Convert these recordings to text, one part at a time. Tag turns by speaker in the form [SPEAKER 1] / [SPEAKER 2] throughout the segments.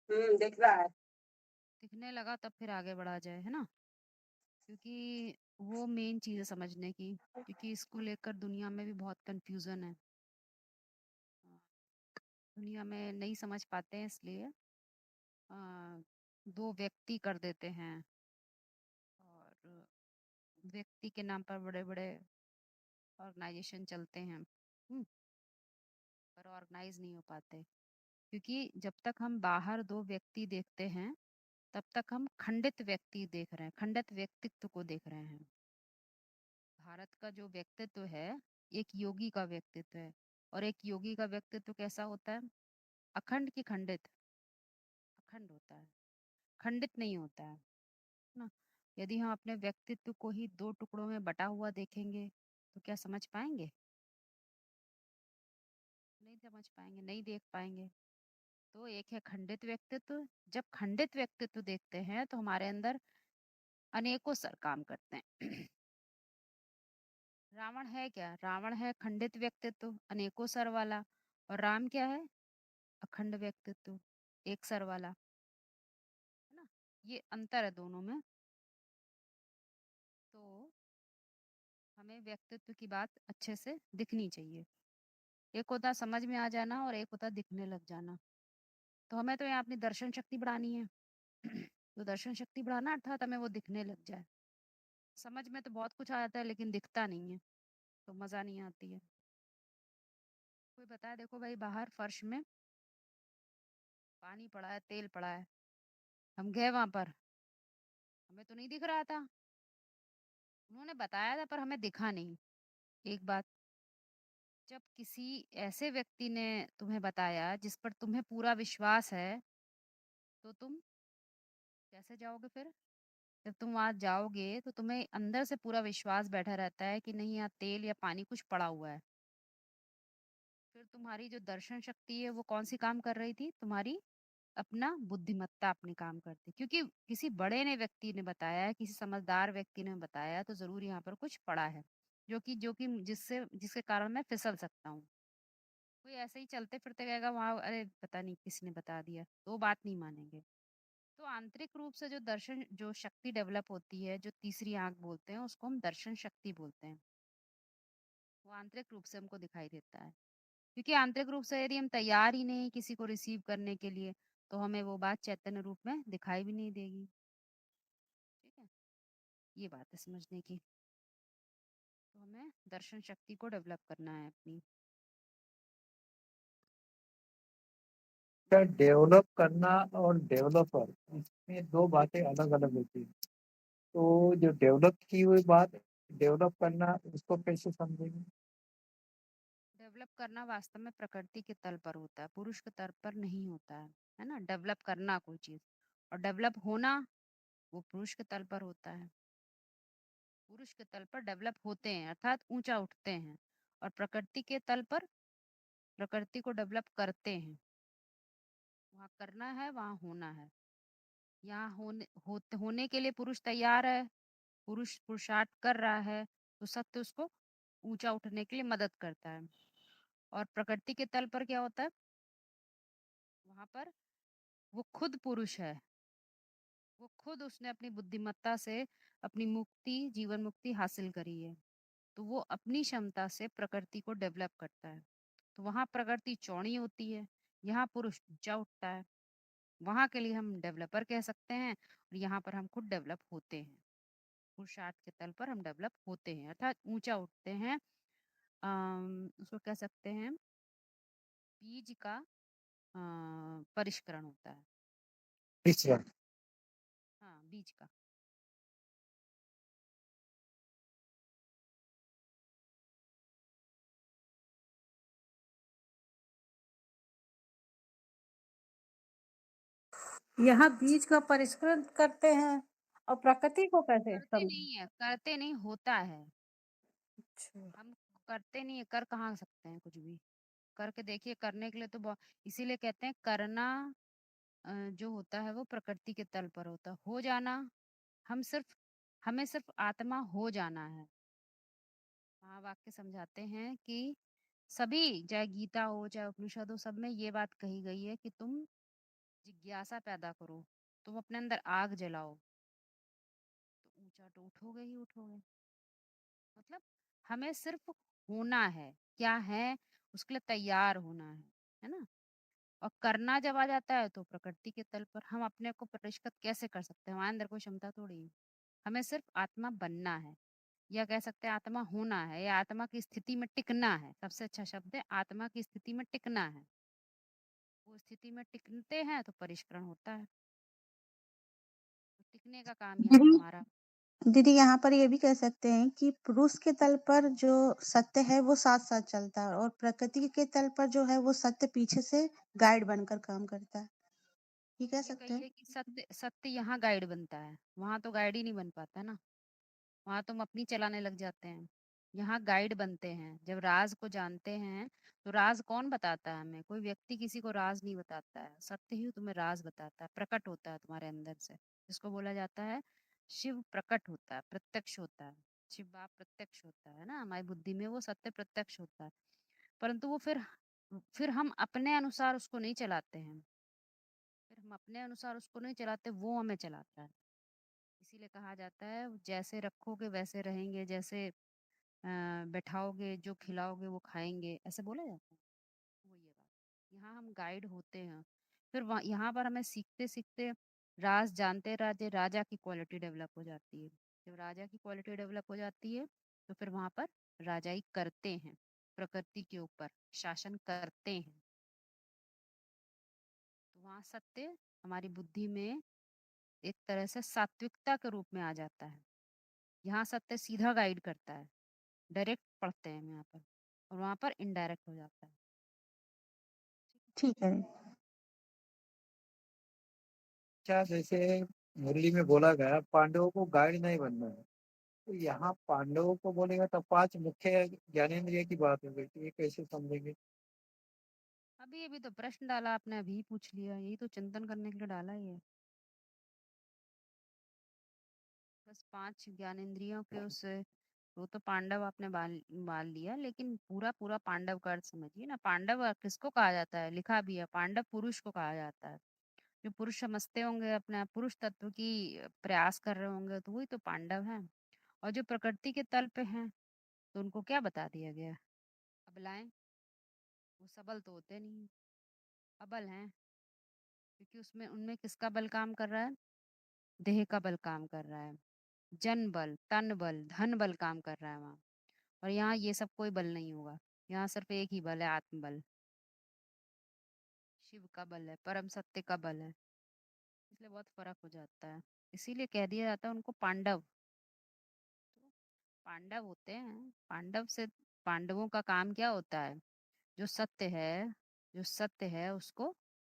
[SPEAKER 1] दिख रहा है।
[SPEAKER 2] दिखने लगा तब फिर आगे बढ़ा जाए, है ना? क्योंकि वो मेन चीज़ है समझने की, क्योंकि इसको लेकर दुनिया में भी बहुत कंफ्यूजन है। दुनिया में नहीं समझ पाते हैं, इसलिए अ, दो व्यक्ति कर देते हैं, और व्यक्ति के नाम पर बड़े बड़े ऑर्गेनाइजेशन चलते हैं। पर ऑर्गेनाइज नहीं हो पाते, क्योंकि जब तक हम बाहर दो व्यक्ति देखते हैं, तब तक हम खंडित व्यक्ति देख रहे हैं, खंडित व्यक्तित्व को देख रहे हैं। भारत का जो व्यक्तित्व है, एक योगी का व्यक्तित्व है। और एक योगी का व्यक्तित्व कैसा होता है? अखंड की खंडित? अखंड होता है, खंडित नहीं होता है ना। यदि हम अपने व्यक्तित्व को ही दो टुकड़ों में बटा हुआ देखेंगे, तो क्या समझ पाएंगे? नहीं समझ पाएंगे, नहीं देख पाएंगे। तो एक है खंडित व्यक्तित्व। जब खंडित व्यक्तित्व देखते हैं तो हमारे अंदर अनेकों सर काम करते हैं। रावण है क्या? रावण है खंडित व्यक्तित्व, अनेकों सर वाला। और राम क्या है? अखंड व्यक्तित्व, एक सर वाला, है ना। ये अंतर है दोनों में। तो हमें व्यक्तित्व की बात अच्छे से दिखनी चाहिए। एक होता समझ में आ जाना, और एक होता दिखने लग जाना। तो हमें तो यहाँ अपनी दर्शन शक्ति बढ़ानी है। तो दर्शन शक्ति बढ़ाना अर्थात हमें वो दिखने लग जाए। समझ में तो बहुत कुछ आ जाता है, लेकिन दिखता नहीं है, तो मज़ा नहीं आती है। कोई बताए, देखो भाई, बाहर फर्श में पानी पड़ा है, तेल पड़ा है, हम गए वहां पर, हमें तो नहीं दिख रहा था। उन्होंने बताया था पर हमें दिखा नहीं। एक बात, जब किसी ऐसे व्यक्ति ने तुम्हें बताया जिस पर तुम्हें पूरा विश्वास है, तो तुम कैसे जाओगे फिर? जब तुम वहां जाओगे तो तुम्हें अंदर से पूरा विश्वास बैठा रहता है कि नहीं, यहाँ तेल या पानी कुछ पड़ा हुआ है। फिर तुम्हारी जो दर्शन शक्ति है वो कौन सी काम कर रही थी? तुम्हारी अपना बुद्धिमत्ता अपनी काम करती, क्योंकि किसी बड़े ने व्यक्ति ने बताया, किसी समझदार व्यक्ति ने बताया, तो जरूर यहाँ पर कुछ पड़ा है, जो कि जिससे जिसके कारण मैं फिसल सकता हूँ। कोई ऐसे ही चलते फिरते गएगा वहां, अरे पता नहीं किसने बता दिया, तो बात नहीं मानेंगे। तो आंतरिक रूप से जो दर्शन, जो शक्ति डेवलप होती है, जो तीसरी आंख बोलते हैं, उसको हम दर्शन शक्ति बोलते हैं। वो आंतरिक रूप से हमको दिखाई देता है, क्योंकि आंतरिक रूप से यदि हम तैयार ही नहीं किसी को रिसीव करने के लिए, तो हमें वो बात चैतन्य रूप में दिखाई भी नहीं देगी। ठीक है, ये बात है समझने की। तो हमें दर्शन शक्ति को डेवलप करना है अपनी।
[SPEAKER 1] क्या डेवलप करना और डेवलपर, इसमें दो बातें अलग अलग होती है। तो जो डेवलप की हुई बात, डेवलप करना, उसको कैसे समझेंगे?
[SPEAKER 2] डेवलप करना वास्तव में प्रकृति के तल पर होता है, पुरुष के तल पर नहीं होता है ना। डेवलप करना कोई चीज, और डेवलप होना वो पुरुष के तल पर होता है। पुरुष के तल पर डेवलप होते हैं, अर्थात ऊंचा उठते हैं, और प्रकृति के तल पर प्रकृति को डेवलप करते हैं। वहाँ करना है, वहाँ होना है। यहाँ होने के लिए पुरुष तैयार है, पुरुष पुरुषार्थ कर रहा है, तो सत्य उसको ऊंचा उठने के लिए मदद करता है। और प्रकृति के तल पर क्या होता है? वहां पर वो खुद पुरुष है, वो खुद उसने अपनी बुद्धिमत्ता से अपनी मुक्ति, जीवन मुक्ति हासिल करी है। तो वो अपनी क्षमता से प्रकृति को डेवलप करता है। तो वहां प्रकृति चौड़ी होती है, यहाँ पुरुष ऊंचा उठता है। वहां के लिए हम डेवलपर कह सकते हैं, और यहाँ पर हम खुद डेवलप होते हैं। पुरुषार्थ के तल पर हम डेवलप होते हैं, अर्थात ऊंचा उठते हैं। उसको कह सकते हैं बीज का परिष्करण होता है।
[SPEAKER 1] तीसरा,
[SPEAKER 2] हाँ, बीज का।
[SPEAKER 3] यहाँ बीज का परिष्करण करते हैं, और प्रकृति को कैसे
[SPEAKER 2] करते
[SPEAKER 3] समझ?
[SPEAKER 2] नहीं है, करते नहीं, होता है।
[SPEAKER 3] अच्छा।
[SPEAKER 2] हम करते नहीं है, कर कहाँ सकते हैं कुछ भी। करके देखिए, करने के लिए तो बहुत, इसीलिए कहते हैं करना जो होता है वो प्रकृति के तल पर होता है। हो जाना, हम सिर्फ हमें सिर्फ आत्मा हो जाना है। हाँ, वाक्य समझाते हैं कि सभी, चाहे गीता हो चाहे उपनिषद हो, सब में ये बात कही गई है कि तुम जिज्ञासा पैदा करो, तुम अपने अंदर आग जलाओ, तो ऊंचा तो उठोगे ही उठोगे। मतलब हमें सिर्फ होना है, क्या है उसके लिए तैयार होना है ना। और करना जब आ जाता है तो प्रकृति के तल पर हम अपने को परिष्कृत कैसे कर सकते हैं, हमारे अंदर कोई क्षमता थोड़ी है। हमें सिर्फ आत्मा बनना है, या कह सकते हैं आत्मा होना है, या आत्मा की स्थिति में टिकना है। सबसे अच्छा शब्द है आत्मा की स्थिति में टिकना है। वो स्थिति में टिकते हैं तो परिष्करण होता है। तो टिकने का काम यहाँ
[SPEAKER 3] दीदी
[SPEAKER 2] हमारा।
[SPEAKER 3] दीदी यहाँ पर ये भी कह सकते हैं कि पुरुष के तल पर जो सत्य है वो साथ साथ चलता है, और प्रकृति के तल पर जो है वो सत्य पीछे से गाइड बनकर काम करता है, ये कह
[SPEAKER 2] ये
[SPEAKER 3] सकते हैं।
[SPEAKER 2] कहिए कि सत्य सत्य यहाँ गाइड बनता है, वहां तो गाइड ही नहीं बन पाता ना, वहां तुम अपनी चलाने लग जाते हैं। यहाँ गाइड बनते हैं जब राज को जानते हैं। तो राज कौन बताता है हमें, कोई व्यक्ति किसी को राज नहीं बताता है, सत्य ही तुम्हें राज बताता है, प्रकट होता है तुम्हारे अंदर से। जिसको बोला जाता है शिव प्रकट होता है, प्रत्यक्ष होता है। शिव बाप प्रत्यक्ष होता है ना हमारी बुद्धि में, वो सत्य प्रत्यक्ष होता है। परंतु वो फिर हम अपने अनुसार उसको नहीं चलाते हैं, फिर हम अपने अनुसार उसको नहीं चलाते, वो हमें चलाता है। इसीलिए कहा जाता है जैसे रखोगे वैसे रहेंगे, जैसे बैठाओगे जो खिलाओगे वो खाएंगे, ऐसे बोला जाता है। वो ये बात यहाँ हम गाइड होते हैं। फिर यहाँ पर हमें सीखते सीखते राज जानते राजे राजा की क्वालिटी डेवलप हो जाती है। जब राजा की क्वालिटी डेवलप हो जाती है तो फिर वहां पर राजाई करते हैं, प्रकृति के ऊपर शासन करते हैं। तो वहाँ सत्य हमारी बुद्धि में एक तरह से सात्विकता के रूप में आ जाता है। यहाँ सत्य सीधा गाइड करता है, डायरेक्ट पढ़ते हैं हम यहाँ पर, और वहाँ पर इनडायरेक्ट हो जाता है।
[SPEAKER 3] ठीक है।
[SPEAKER 1] अच्छा, जैसे मुरली में बोला गया पांडवों को गाइड नहीं बनना है, तो यहाँ पांडवों को बोलेगा तो 5 मुख्य ज्ञानेंद्रिय की बात हो गई, तो ये कैसे समझेंगे?
[SPEAKER 2] अभी अभी तो प्रश्न डाला आपने, अभी पूछ लिया, यही तो चिंतन करने के लिए डाला ही है। बस 5 ज्ञानेंद्रियों के उस वो तो पांडव आपने बाल बाल लिया, लेकिन पूरा पूरा पांडव का अर्थ समझिए ना। पांडव किसको कहा जाता है, लिखा भी है पांडव पुरुष को कहा जाता है। जो पुरुष समझते होंगे अपने आप पुरुष तत्व की प्रयास कर रहे होंगे, तो वही तो पांडव है। और जो प्रकृति के तल पे हैं तो उनको क्या बता दिया गया, अबलाएं। वो सबल तो होते नहीं, अबल हैं, क्योंकि उसमें उनमें किसका बल काम कर रहा है, देह का बल काम कर रहा है, जन बल तन बल धन बल काम कर रहा है वहाँ। और यहाँ ये सब कोई बल नहीं होगा, यहाँ सिर्फ एक ही बल है, आत्मबल। शिव का बल है, परम सत्य का बल है। इसलिए बहुत फर्क हो जाता है, इसीलिए कह दिया जाता है उनको पांडव। तो पांडव होते हैं, पांडव से पांडवों का काम क्या होता है, जो सत्य है, जो सत्य है उसको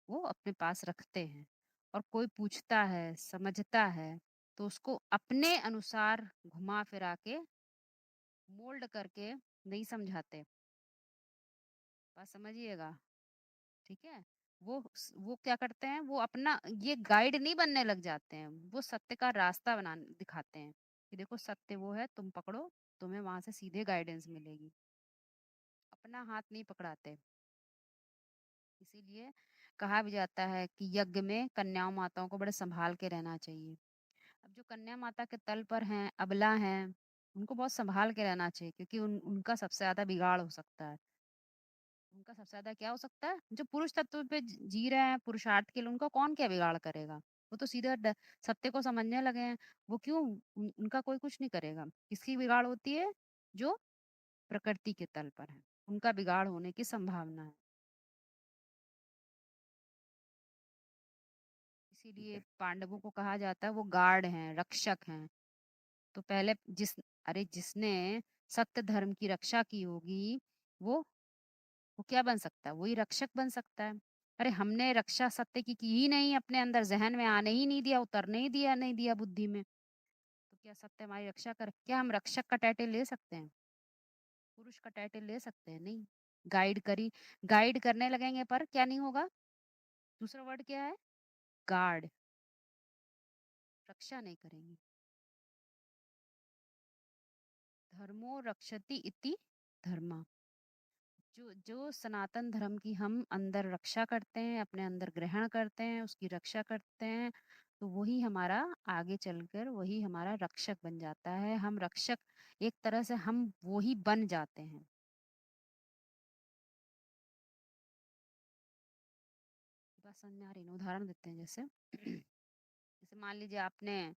[SPEAKER 2] वो अपने पास रखते हैं। और कोई पूछता है समझता है तो उसको अपने अनुसार घुमा फिरा के मोल्ड करके नहीं समझाते। बात समझिएगा, ठीक है। वो क्या करते हैं, वो अपना ये गाइड नहीं बनने लग जाते हैं, वो सत्य का रास्ता बना दिखाते हैं कि देखो सत्य वो है, तुम पकड़ो, तुम्हें वहां से सीधे गाइडेंस मिलेगी। अपना हाथ नहीं पकड़ाते। इसीलिए कहा भी जाता है कि यज्ञ में कन्याओं माताओं को बड़े संभाल के रहना चाहिए। अब जो कन्या माता के तल पर हैं, अबला हैं, उनको बहुत संभाल के रहना चाहिए, क्योंकि उनका सबसे ज्यादा बिगाड़ हो सकता है। उनका सबसे ज्यादा क्या हो सकता है, जो पुरुष तत्व पे जी रहे हैं पुरुषार्थ के लिए, उनका कौन क्या बिगाड़ करेगा। वो तो सीधा सत्य को समझने लगे हैं। वो क्यों उनका कोई कुछ नहीं करेगा। किसकी बिगाड़ होती है, जो प्रकृति के तल पर है, उनका बिगाड़ होने की संभावना है। इसीलिए पांडवों को कहा जाता है वो गार्ड हैं, रक्षक हैं। तो पहले जिसने सत्य धर्म की रक्षा की होगी, वो वो क्या बन सकता है, वही रक्षक बन सकता है। अरे हमने रक्षा सत्य की ही नहीं, अपने अंदर जहन में आने ही नहीं दिया, उतरने ही दिया नहीं दिया बुद्धि में, तो क्या सत्य हमारी रक्षा कर, क्या हम रक्षक का टाइटल ले सकते हैं, पुरुष का टाइटल ले सकते हैं, नहीं। गाइड करने लगेंगे पर क्या नहीं होगा, दूसरा वर्ड क्या है, गार्ड, रक्षा नहीं करेंगे। धर्मो रक्षति इति धर्मा, जो सनातन धर्म की हम अंदर रक्षा करते हैं, अपने अंदर ग्रहण करते हैं, उसकी रक्षा करते हैं, तो वही हमारा आगे चलकर वही हमारा रक्षक बन जाता है। हम रक्षक एक तरह से हम वही बन जाते हैं। बात समझ में आ रही है ना? उदाहरण देते हैं जैसे जैसे मान लीजिए आपने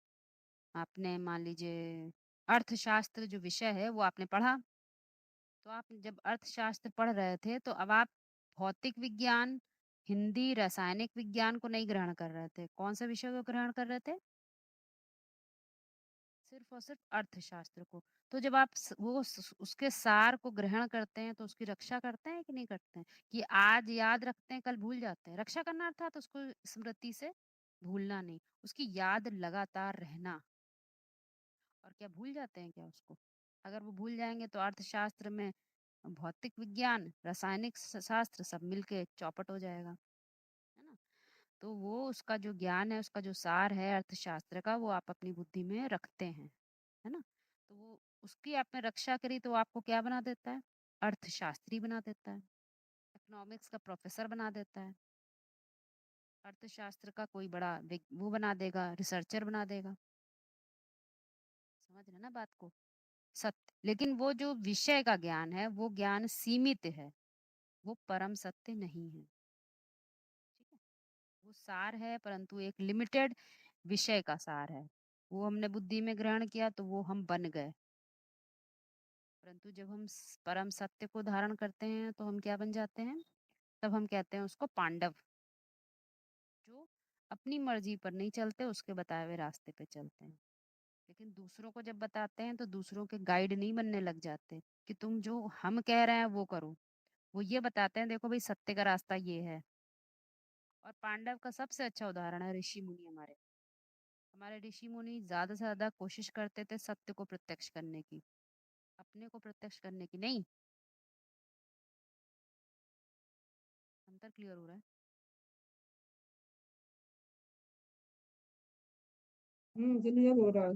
[SPEAKER 2] आपने मान लीजिए अर्थशास्त्र जो विषय है वो आपने पढ़ा। तो आप जब अर्थशास्त्र पढ़ रहे थे तो अब आप भौतिक विज्ञान, हिंदी, रासायनिक विज्ञान को नहीं ग्रहण कर रहे थे। कौन सा विषय को ग्रहण कर रहे थे? सिर्फ और सिर्फ अर्थशास्त्र को। तो जब आप उसके सार को ग्रहण करते हैं तो उसकी रक्षा करते हैं कि नहीं करते हैं? कि आज याद रखते हैं, कल भूल जाते हैं। रक्षा करना अर्थात उसको स्मृति से भूलना नहीं, उसकी याद लगातार रहना। और क्या भूल जाते हैं क्या उसको? अगर वो भूल जाएंगे तो अर्थशास्त्र में भौतिक विज्ञान, रासायनिक शास्त्र सब मिलके चौपट हो जाएगा, है ना? तो वो उसका जो ज्ञान है, उसका जो सार है अर्थशास्त्र का, वो आप अपनी बुद्धि में रखते हैं, है ना? तो वो उसकी आपने रक्षा करी तो आपको क्या बना देता है? अर्थशास्त्री बना देता है, इकोनॉमिक्स का प्रोफेसर बना देता है, अर्थशास्त्र का कोई बड़ा वो बना देगा, रिसर्चर बना देगा। समझ रहे ना बात को? सत्य, लेकिन वो जो विषय का ज्ञान है वो ज्ञान सीमित है, वो परम सत्य नहीं है। ठीक है, वो सार है परंतु एक लिमिटेड विषय का सार है। वो हमने बुद्धि में ग्रहण किया तो वो हम बन गए, परंतु जब हम परम सत्य को धारण करते हैं तो हम क्या बन जाते हैं? तब हम कहते हैं उसको पांडव, जो अपनी मर्जी पर नहीं चलते, उसके बताए हुए रास्ते पे चलते हैं। लेकिन दूसरों को जब बताते हैं तो दूसरों के गाइड नहीं बनने लग जाते कि तुम जो हम कह रहे हैं वो करो। वो ये बताते हैं देखो भाई सत्य का रास्ता ये है। और पांडव का सबसे अच्छा उदाहरण है ऋषि मुनि। हमारे हमारे ऋषि मुनि ज्यादा से ज्यादा कोशिश करते थे सत्य को प्रत्यक्ष करने की, अपने को प्रत्यक्ष करने की नहीं। अंतर क्लियर हो रहा है?
[SPEAKER 4] क्लियर हो रहा है।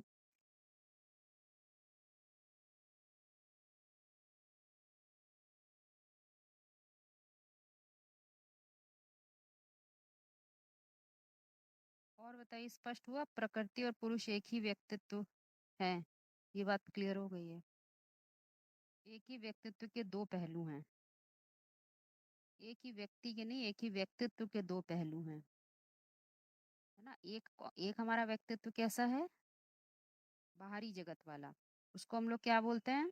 [SPEAKER 2] और बताइए, स्पष्ट हुआ? प्रकृति और पुरुष एक ही व्यक्तित्व है, ये बात क्लियर हो गई है? एक ही व्यक्तित्व के दो पहलू हैं। एक ही व्यक्ति के नहीं, एक ही व्यक्तित्व के दो पहलू हैं, है ना? एक हमारा व्यक्तित्व कैसा है? बाहरी जगत वाला। उसको हम लोग क्या बोलते हैं?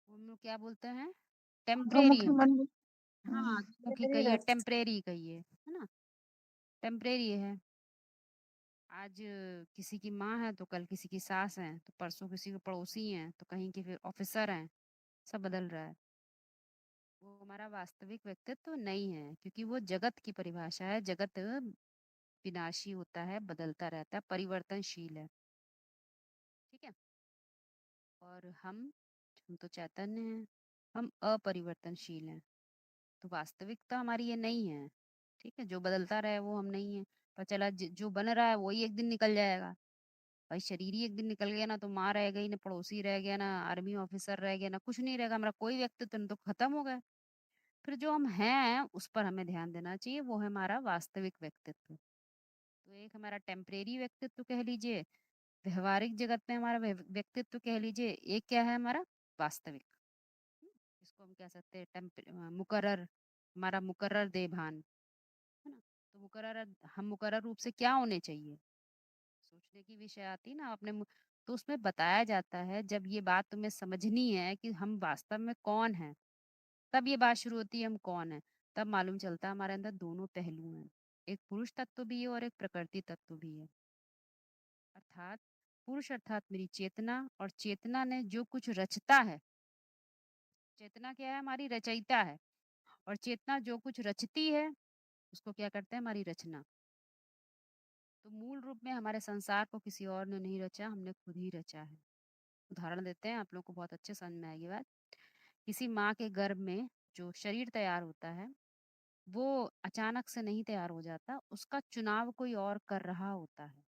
[SPEAKER 2] हम लोग क्या बोलते हैं? टेम्परेरी।
[SPEAKER 4] अंतर्मुखी मन
[SPEAKER 2] हाँ, मुखी
[SPEAKER 4] मेरी
[SPEAKER 2] कहिए,
[SPEAKER 4] रह
[SPEAKER 2] टेम्परेरी कहिए, है ना? टेम्परेरी है। आज किसी की माँ है तो कल किसी की सास है, तो परसों किसी के पड़ोसी हैं, तो कहीं के फिर ऑफिसर हैं। सब बदल रहा है। वो हमारा वास्तविक व्यक्तित्व नहीं है, क्योंकि वो जगत की परिभाषा है। जगत विनाशी होता है, बदलता रहता है, परिवर्तनशील है। ठीक है, और हम तो चैतन्य हैं, हम अपरिवर्तनशील हैं। तो वास्तविकता हमारी ये नहीं है। ठीक है, जो बदलता रहे वो हम नहीं है। पर चला जो बन रहा है वही एक दिन निकल जाएगा। भाई शरीर ही एक दिन निकल गया ना, तो माँ रह गई ना, पड़ोसी रह गया ना, आर्मी ऑफिसर रह गया ना, कुछ नहीं रहेगा। हमारा कोई व्यक्तित्व नहीं, तो खत्म हो गए। फिर जो हम हैं उस पर हमें ध्यान देना चाहिए, वो है हमारा वास्तविक व्यक्तित्व। तो एक हमारा टेम्परेरी व्यक्तित्व कह लीजिए, व्यवहारिक जगत में हमारा व्यक्तित्व कह लीजिए, एक क्या है हमारा वास्तविक। हम्म, इसको हम कह सकते हैं मुकर्रर, हमारा मुकर्रर देभान, है ना? तो मुकर्रर, हम मुकर्रर रूप से क्या होने चाहिए? सोचने की विषय आती है ना अपने तो उसमें बताया जाता है, जब ये बात तुम्हें समझनी है कि हम वास्तव में कौन है, तब ये बात शुरू होती है हम कौन है। तब मालूम चलता है हमारे अंदर दोनों पहलू हैं, एक पुरुष तत्व भी है और एक प्रकृति तत्व भी है। अर्थात पुरुष अर्थात मेरी चेतना, और चेतना ने जो कुछ रचता है, चेतना क्या है? हमारी रचयिता है। और चेतना जो कुछ रचती है उसको क्या करते हैं? हमारी रचना। तो मूल रूप में हमारे संसार को किसी और ने नहीं रचा, हमने खुद ही रचा है। उदाहरण देते हैं, आप लोग को बहुत अच्छे समझ में आएगी बात। किसी माँ के गर्भ में जो शरीर तैयार होता है वो अचानक से नहीं तैयार हो जाता, उसका चुनाव कोई और कर रहा होता है।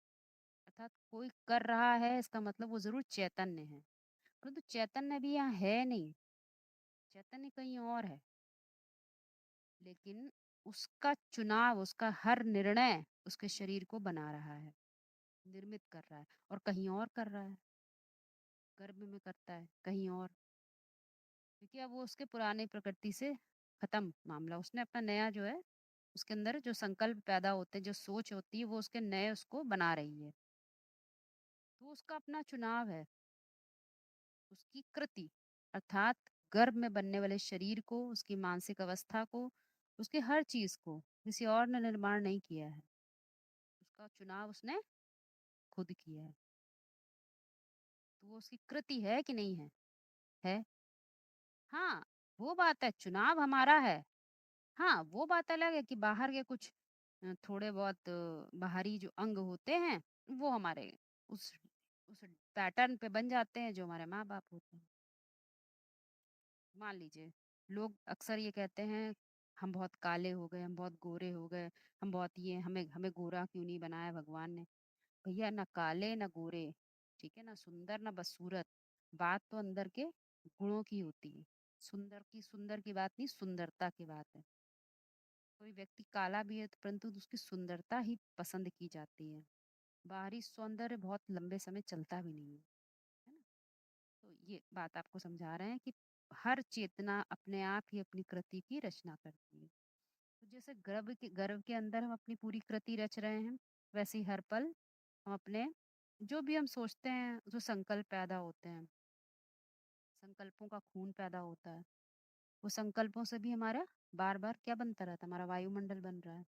[SPEAKER 2] अर्थात कोई कर रहा है इसका मतलब वो जरूर चैतन्य है, परंतु चैतन्य भी यहाँ है नहीं। चैतन्य कहीं और है, लेकिन उसका चुनाव, उसका हर निर्णय उसके शरीर को बना रहा है, निर्मित कर रहा है, और कहीं और कर रहा है, गर्भ में करता है कहीं और, क्योंकि अब वो उसके पुराने प्रकृति से खत्म मामला, उसने अपना नया जो है, उसके अंदर जो संकल्प पैदा होते हैं, जो सोच होती है, वो उसके नए उसको बना रही है। तो उसका अपना चुनाव है, उसकी कृति, अर्थात गर्भ में बनने वाले शरीर को, उसकी मानसिक अवस्था को, उसके हर चीज को किसी और ने निर्माण नहीं किया है, उसका चुनाव उसने खुद किया है। तो वो उसकी कृति है कि नहीं है? है। हाँ, वो बात है, चुनाव हमारा है। हाँ, वो बात अलग है कि बाहर के कुछ थोड़े बहुत बाहरी जो अंग होते हैं, वो हमारे उस उस पैटर्न पे बन जाते हैं जो हमारे माँ बाप होते हैं। मान लीजिए, लोग अक्सर ये कहते हैं, हम बहुत काले हो गए, हम बहुत गोरे हो गए, हम बहुत ये, हमें हमें गोरा क्यों नहीं बनाया भगवान ने? भैया, ना काले ना गोरे, ठीक है ना, सुंदर ना बदसूरत, बात तो अंदर के गुणों की होती है। सुंदर की बात नहीं, सुंदरता की बात है। कोई व्यक्ति काला भी है तो परंतु उसकी सुंदरता ही पसंद की जाती है। बाहरी सौंदर्य बहुत लंबे समय चलता भी नहीं है ना। तो ये बात आपको समझा रहे हैं कि हर चेतना अपने आप ही अपनी कृति की रचना करती है। तो जैसे गर्भ के अंदर हम अपनी पूरी कृति रच रहे हैं, वैसे ही हर पल हम अपने जो भी हम सोचते हैं, जो संकल्प पैदा होते हैं, संकल्पों का खून पैदा होता है, वो संकल्पों से भी हमारा बार बार क्या बनता रहता है, हमारा वायुमंडल बन रहा है।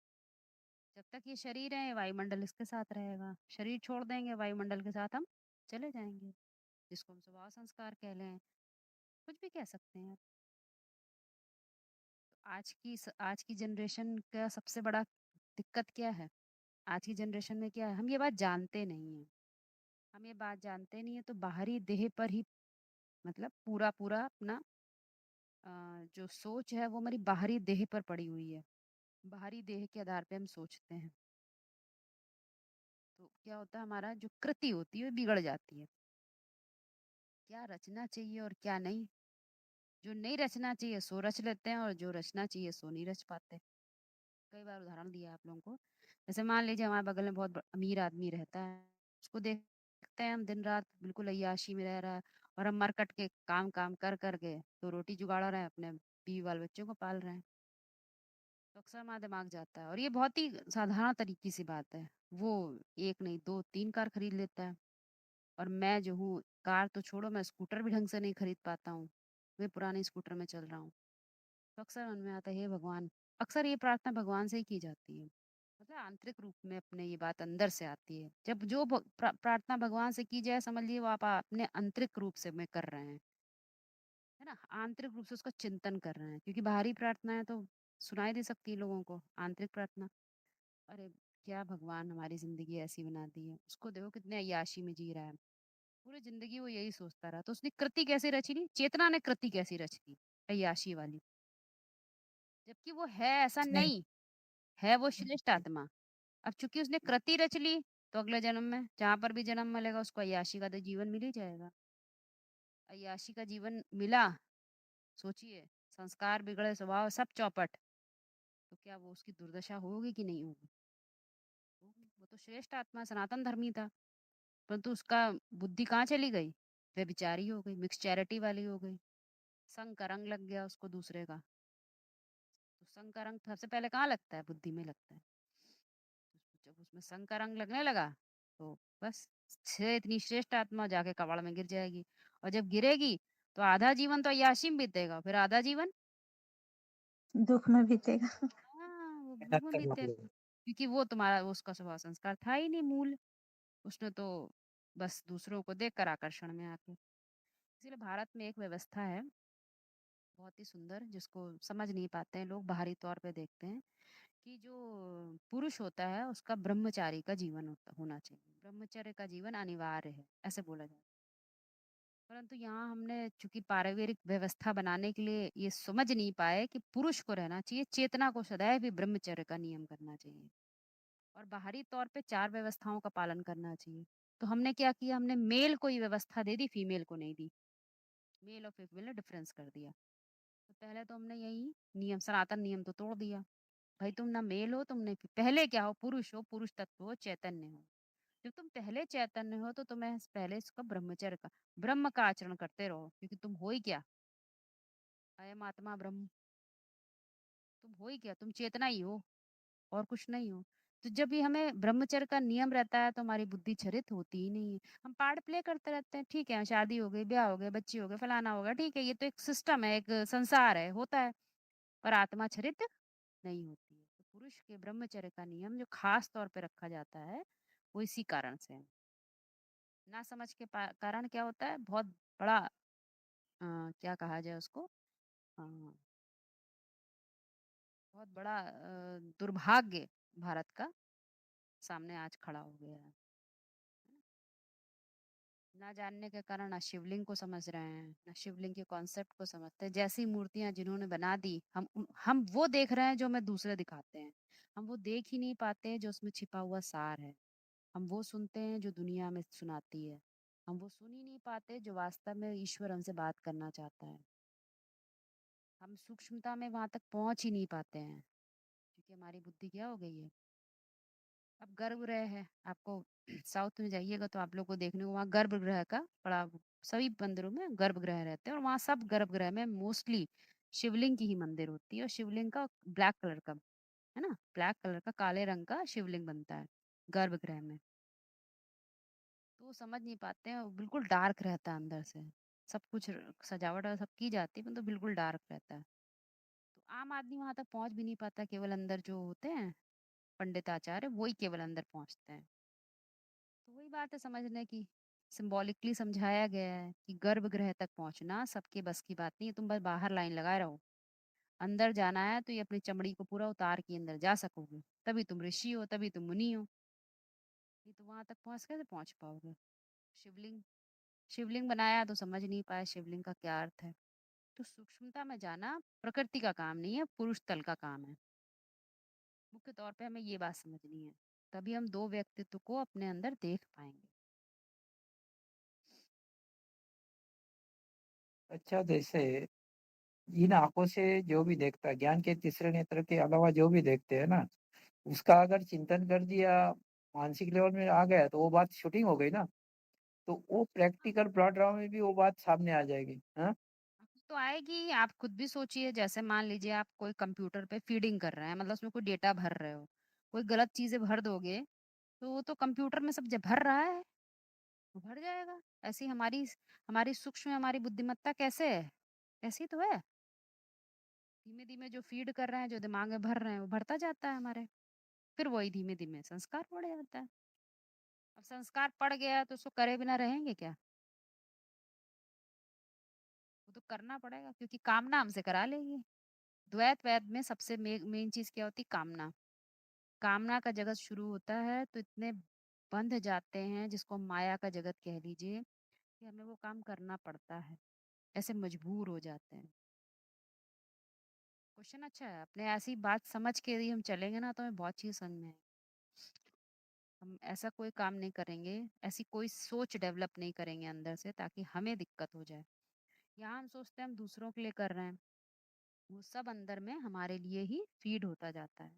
[SPEAKER 2] जब तक ये शरीर है, वायुमंडल इसके साथ रहेगा, शरीर छोड़ देंगे, वायुमंडल के साथ हम चले जाएंगे, जिसको हम स्वभाव संस्कार कह लें, कुछ भी कह सकते हैं। तो आज की जनरेशन का सबसे बड़ा दिक्कत क्या है? आज की जनरेशन में क्या है, हम ये बात जानते नहीं है। हम ये बात जानते नहीं है, तो बाहरी देह पर ही, मतलब पूरा पूरा अपना जो सोच है वो हमारी बाहरी देह पर पड़ी हुई है, बाहरी देह के आधार पे हम सोचते हैं। तो क्या होता है, हमारा जो कृति होती है वो बिगड़ जाती है। क्या रचना चाहिए और क्या नहीं, जो नहीं रचना चाहिए सो रच लेते हैं, और जो रचना चाहिए सो नहीं रच पाते। कई बार उदाहरण दिया आप लोगों को, जैसे मान लीजिए हमारे बगल में बहुत अमीर आदमी रहता है, उसको देखते हैं हम दिन रात बिल्कुल अय्याशी में रह रहा है, और हम मरकट के काम काम कर करके तो रोटी जुगाड़ रहे हैं, अपने बीवी बाल बच्चों को पाल रहे हैं। तो अक्सर हमारा दिमाग जाता है, और ये बहुत ही साधारण तरीके से बात है। वो एक नहीं, दो तीन कार खरीद लेता है, और मैं जो हूँ, कार तो छोड़ो, मैं स्कूटर भी ढंग से नहीं खरीद पाता हूँ, मैं पुराने स्कूटर में चल रहा हूँ। तो अक्सर मन में आता है, हे भगवान, अक्सर ये प्रार्थना भगवान से ही की जाती है, मतलब आंतरिक रूप में अपने ये बात अंदर से आती है। जब जो प्रार्थना भगवान से की जाए, समझ लिए वो आप अपने आंतरिक रूप से में कर रहे हैं, है ना, आंतरिक रूप से उसका चिंतन कर रहे हैं, क्योंकि बाहरी प्रार्थनाएं तो सुनाई दे सकती है लोगों को, आंतरिक प्रार्थना, अरे क्या भगवान हमारी जिंदगी ऐसी बना दी है, उसको देखो कितने अय्याशी में जी रहा है, पूरी जिंदगी वो यही सोचता रहा, तो उसने कृति कैसे रची ली, चेतना ने कृति कैसी रच दी अय्याशी वाली, जबकि वो है ऐसा
[SPEAKER 1] नहीं,
[SPEAKER 2] नहीं, है वो श्रेष्ठ आत्मा। अब चूंकि उसने कृति रच ली, तो अगले जन्म में जहां पर भी जन्म मिलेगा उसको अय्याशी का तो जीवन मिल ही जाएगा। अय्याशी का जीवन मिला, सोचिए, संस्कार बिगड़े, स्वभाव सब चौपट, तो क्या वो उसकी दुर्दशा होगी कि नहीं होगी? होगी। वो तो श्रेष्ठ आत्मा सनातन धर्मी था, परंतु उसका बुद्धि कहाँ चली गई, व्यभिचारी हो गई, मिक्स चैरिटी वाली हो गई, संग का रंग लग गया उसको दूसरे का। तो संग का रंग सबसे पहले कहाँ लगता है, बुद्धि में लगता है। जब उसमें संग का रंग लगने लगा, तो बस इतनी श्रेष्ठ आत्मा जाके कबाड़ में गिर जाएगी, और जब गिरेगी तो आधा जीवन तो अय्याशी में बीतेगा, फिर आधा जीवन,
[SPEAKER 3] दुख में बीतेगा।
[SPEAKER 2] हाँ, वो दुख
[SPEAKER 1] मेहनत
[SPEAKER 2] में
[SPEAKER 1] करना
[SPEAKER 2] बीतेगा,
[SPEAKER 1] पड़ेगा।
[SPEAKER 2] क्योंकि वो तुम्हारा, वो उसका स्वभाव संस्कार था ही नहीं मूल, उसने तो बस दूसरों को देखकर आकर्षण में आके। इसीलिए भारत में एक व्यवस्था है बहुत ही सुंदर, जिसको समझ नहीं पाते हैं लोग, बाहरी तौर पे देखते हैं कि जो पुरुष होता है उसका ब्रह्मचारी का जीवन होना चाहिए, ब्रह्मचर्य का जीवन अनिवार्य है, ऐसे बोला जाता है। परंतु यहाँ हमने चूंकि पारिवारिक व्यवस्था बनाने के लिए ये समझ नहीं पाए कि पुरुष को रहना चाहिए, चेतना को सदैव भी ब्रह्मचर्य का नियम करना चाहिए, और बाहरी तौर पे चार व्यवस्थाओं का पालन करना चाहिए। तो हमने क्या किया, हमने मेल को ये व्यवस्था दे दी, फीमेल को नहीं दी, मेल और फीमेल ने डिफरेंस कर दिया। पहले तो हमने यही नियम, सनातन नियम तो तोड़ दिया। भाई तुम ना मेल हो, तुम नहीं, पहले क्या हो, पुरुष हो, पुरुष तत्व हो, चैतन्य हो। जब तुम पहले चैतन्य हो तो तुम्हें पहले इसका ब्रह्मचर्य का, ब्रह्म का आचरण करते रहो, क्योंकि तुम हो ही क्या, अयम आत्मा ब्रह्म। तुम हो ही क्या, तुम चेतना ही हो और कुछ नहीं हो। तो जब भी हमें ब्रह्मचर्य का नियम रहता है तो हमारी बुद्धि क्षरित होती ही नहीं है। हम पार्ट प्ले करते रहते हैं, ठीक है, शादी हो गई, ब्याह हो गए, बच्चे हो गए, फलाना हो गया, ठीक है, ये तो एक सिस्टम है, एक संसार है, होता है, पर आत्मा क्षरित नहीं होती है। तो पुरुष के ब्रह्मचर्य का नियम जो खास तौर पे रखा जाता है, वो इसी कारण से है। ना समझ के कारण क्या होता है, बहुत बड़ा क्या कहा जाए उसको, अ, बहुत बड़ा दुर्भाग्य भारत का सामने आज खड़ा हो गया है। ना जानने के कारण ना शिवलिंग को समझ रहे हैं, ना शिवलिंग के कॉन्सेप्ट को समझते हैं। जैसी मूर्तियां जिन्होंने बना दी, हम वो देख रहे हैं जो हमें दूसरे दिखाते हैं। हम वो देख ही नहीं पाते जो उसमें छिपा हुआ सार है। हम वो सुनते हैं जो दुनिया में सुनाती है। हम वो सुन ही नहीं पाते जो वास्तव में ईश्वर हमसे बात करना चाहता है। हम सूक्ष्मता में वहां तक पहुंच ही नहीं पाते हैं, क्योंकि हमारी बुद्धि क्या हो गई है। अब गर्भगृह है, आपको साउथ में जाइएगा तो आप लोग को देखने को वहाँ गर्भगृह का बड़ा, सभी मंदिरों में गर्भगृह रहते हैं, और वहाँ सब गर्भगृह में मोस्टली शिवलिंग की ही मंदिर होती है, और शिवलिंग का ब्लैक कलर का, है ना, ब्लैक कलर का, काले रंग का शिवलिंग बनता है गर्भगृह में। तो वो समझ नहीं पाते हैं, वो बिल्कुल डार्क रहता है अंदर से। सब कुछ सजावट और सब की जाती है, तो बिल्कुल डार्क रहता है। तो आम आदमी वहां तक पहुंच भी नहीं पाता, केवल अंदर जो होते हैं पंडित आचार्य, वही केवल अंदर पहुंचते हैं। तो वही बात है समझने की, सिंबॉलिकली समझाया गया है कि गर्भगृह तक पहुंचना सबके बस की बात नहीं है। तुम बस बाहर लाइन लगाए रहो, अंदर जाना है तो ये अपनी चमड़ी को पूरा उतार के अंदर जा सकोगे, तभी तुम ऋषि हो, तभी तुम मुनि हो। नहीं तो वहां तक पहुंच कैसे पहुंच पाओगे। शिवलिंग, शिवलिंग बनाया तो समझ नहीं पाए शिवलिंग का क्या अर्थ है। तो सूक्ष्मता में जाना प्रकृति का काम नहीं है, पुरुष तल का काम है। मुख्य तौर पे हमें ये बात समझनी है, तभी हम दो व्यक्तित्व को अपने अंदर देख पाएंगे।
[SPEAKER 1] अच्छा, जैसे इन आंखों से जो भी देखता है, ज्ञान के तीसरे नेत्र के अलावा जो भी देखते हैं ना, उसका अगर चिंतन कर दिया, मानसिक लेवल में आ गया, तो वो बात शूटिंग हो गई ना। तो वो प्रैक्टिकल प्लॉट ड्रामा में भी वो बात सामने आ जाएगी। हाँ,
[SPEAKER 2] तो आएगी, आप खुद भी सोचिए, जैसे मान लीजिए आप कोई कंप्यूटर पे फीडिंग कर रहे हैं, मतलब उसमें कोई डेटा भर रहे हो, कोई गलत चीजें भर दोगे तो वो तो कंप्यूटर में सब जब भर रहा है, वो भर जाएगा। ऐसी हमारी हमारी सूक्ष्म, हमारी बुद्धिमत्ता कैसे है, ऐसी तो है। धीमे धीमे जो फीड कर रहे हैं, जो दिमाग में भर रहे हैं, वो भरता जाता है हमारे, फिर वही धीमे धीमे संस्कार पड़ जाता है। अब संस्कार पड़ गया तो उसको करे बिना रहेंगे क्या, वो तो करना पड़ेगा, क्योंकि कामना हमसे करा लेगी। द्वैत वैद में सबसे मेन चीज क्या होती, कामना। कामना का जगत शुरू होता है तो इतने बंध जाते हैं, जिसको हम माया का जगत कह लीजिए, कि हमें वो काम करना पड़ता है, ऐसे मजबूर हो जाते हैं। क्वेश्चन अच्छा है, अपने ऐसी बात समझ के यदि हम चलेंगे ना तो हमें बहुत चीज समझ में आएगी। हम ऐसा कोई काम नहीं करेंगे, ऐसी कोई सोच डेवलप नहीं करेंगे अंदर से ताकि हमें दिक्कत हो जाए। यहाँ हम सोचते हैं हम दूसरों के लिए कर रहे हैं, वो सब अंदर में हमारे लिए ही फीड होता जाता है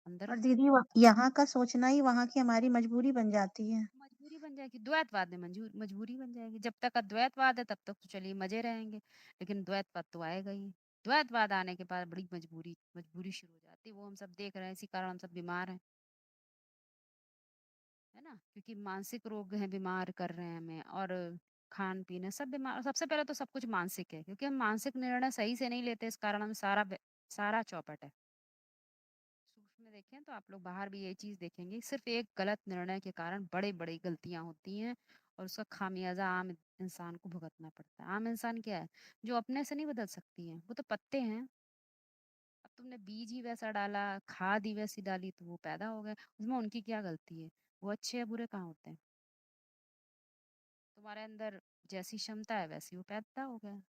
[SPEAKER 2] अंदर।
[SPEAKER 3] और दीदी यहाँ का सोचना ही वहाँ की हमारी मजबूरी बन जाती है।
[SPEAKER 2] मजबूरी बन जाएगी, द्वैतवाद में मजबूरी बन जाएगी। जब तक अद्वैतवाद है तब तक तो चलिए मजे रहेंगे, लेकिन द्वैतवाद तो आएगा ही। द्वैतवाद आने के बाद बड़ी मजबूरी मजबूरी शुरू हो जाती है, वो हम सब देख रहे हैं, इसी कारण हम सब बीमार हैं, है ना, क्योंकि मानसिक रोग हैं बीमार कर रहे हैं हमें, और खान पीन है सब बीमार। सबसे पहले तो सब कुछ मानसिक है, क्योंकि हम मानसिक निर्णय सही से नहीं लेते, इस कारण हम सारा चौपट है। सूक्ष्म में देखें तो आप लोग बाहर भी ये चीज देखेंगे, सिर्फ एक गलत निर्णय के कारण बड़े बड़ी गलतियां होती हैं, और उसका खामियाजा आम इंसान को भुगतना पड़ता है। आम इंसान क्या है, जो अपने से नहीं बदल सकती है, वो तो पत्ते हैं। अब तुमने बीज ही वैसा डाला, खाद ही वैसी डाली, तो वो पैदा हो गए, उसमें उनकी क्या गलती है, वो अच्छे या बुरे कहाँ होते हैं। तुम्हारे अंदर जैसी क्षमता है वैसी वो पैदा हो गया।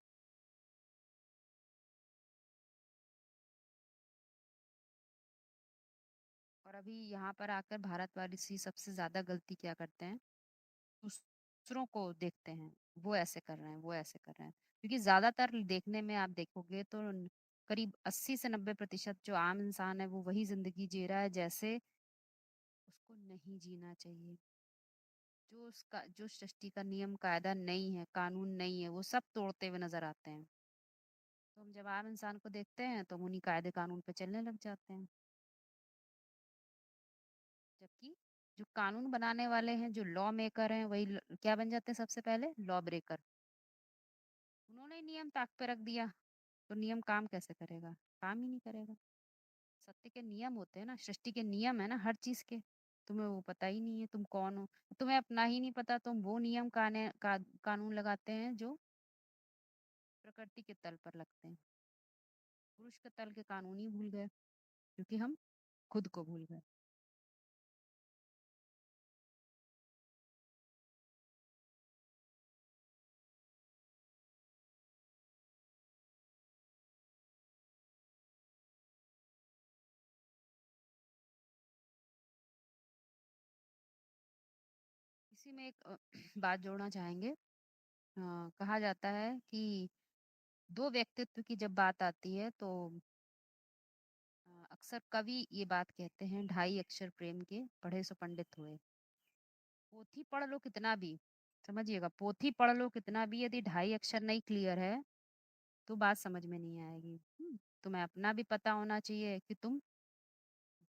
[SPEAKER 2] और अभी यहाँ पर आकर भारतवासी सबसे ज्यादा गलती क्या करते हैं, दूसरों को देखते हैं, वो ऐसे कर रहे हैं, वो ऐसे कर रहे हैं, क्योंकि ज्यादातर देखने में आप देखोगे तो करीब 80 से 90% जो आम इंसान है वो वही ज़िंदगी जी रहा है जैसे उसको नहीं जीना चाहिए। जो सृष्टि का नियम कायदा नहीं है, कानून नहीं है, वो सब तोड़ते हुए नज़र आते हैं। तो हम जब आम इंसान को देखते हैं तो हम उन्हीं कायदे कानून पे चलने लग जाते हैं। जबकि जो कानून बनाने वाले हैं, जो लॉ मेकर हैं, वही क्या बन जाते हैं सबसे पहले? Law breaker. उन्होंने ही नियम ताक पे रख दिया तो नियम काम कैसे करेगा? काम ही नहीं करेगा। सत्य के नियम होते हैं ना, सृष्टि के नियम है ना हर चीज के। तुम्हें वो पता ही नहीं है तुम कौन हो, तुम्हें अपना ही नहीं पता, तुम वो नियम कानून लगाते हैं जो प्रकृति के तल पर लगते हैं। पुरुष के तल के कानून ही भूल गए क्योंकि हम खुद को भूल गए। इसी में एक बात जोड़ना चाहेंगे। कहा जाता है कि दो व्यक्तित्व की जब बात आती है तो अक्सर कवि ये बात कहते हैं, ढाई अक्षर प्रेम के पढ़े सो पंडित हुए। पोथी पढ़ लो कितना भी, समझिएगा, पोथी पढ़ लो कितना भी, यदि ढाई अक्षर नहीं क्लियर है तो बात समझ में नहीं आएगी। तुम्हें अपना भी पता होना चाहिए कि तुम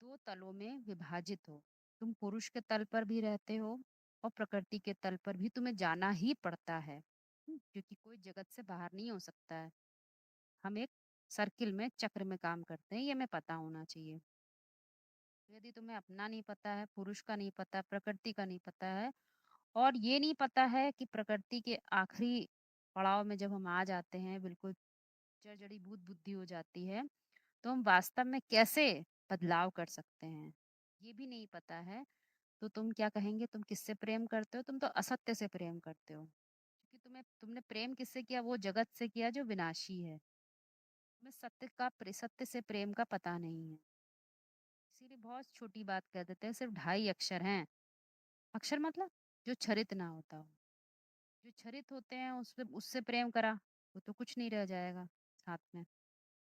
[SPEAKER 2] दो तलों में विभाजित हो। तुम पुरुष के तल पर भी रहते हो और प्रकृति के तल पर भी तुम्हें जाना ही पड़ता है। क्योंकि कोई जगत से बाहर नहीं हो सकता है। हम एक सर्किल में, चक्र में काम करते हैं, ये हमें पता होना चाहिए। यदि तुम्हें अपना नहीं पता है, पुरुष का नहीं पता, प्रकृति का नहीं पता है, और ये नहीं पता है कि प्रकृति के आखिरी पड़ाव में जब हम आ जाते हैं, बिल्कुल जड़ी भूत बुद्धि हो जाती है, तो हम वास्तव में कैसे बदलाव कर सकते हैं, ये भी नहीं पता है, तो तुम क्या कहेंगे? तुम किससे प्रेम करते हो? तुम तो असत्य से प्रेम करते हो। क्योंकि तुमने प्रेम किससे किया? वो जगत से किया जो विनाशी है। तुम्हें सत्य से प्रेम का पता नहीं है। इसीलिए बहुत छोटी बात कह देते हैं, सिर्फ ढाई अक्षर हैं। अक्षर मतलब जो छरित ना होता हो। जो छरित होते हैं उससे उससे प्रेम करा वो तो कुछ नहीं रह जाएगा साथ में।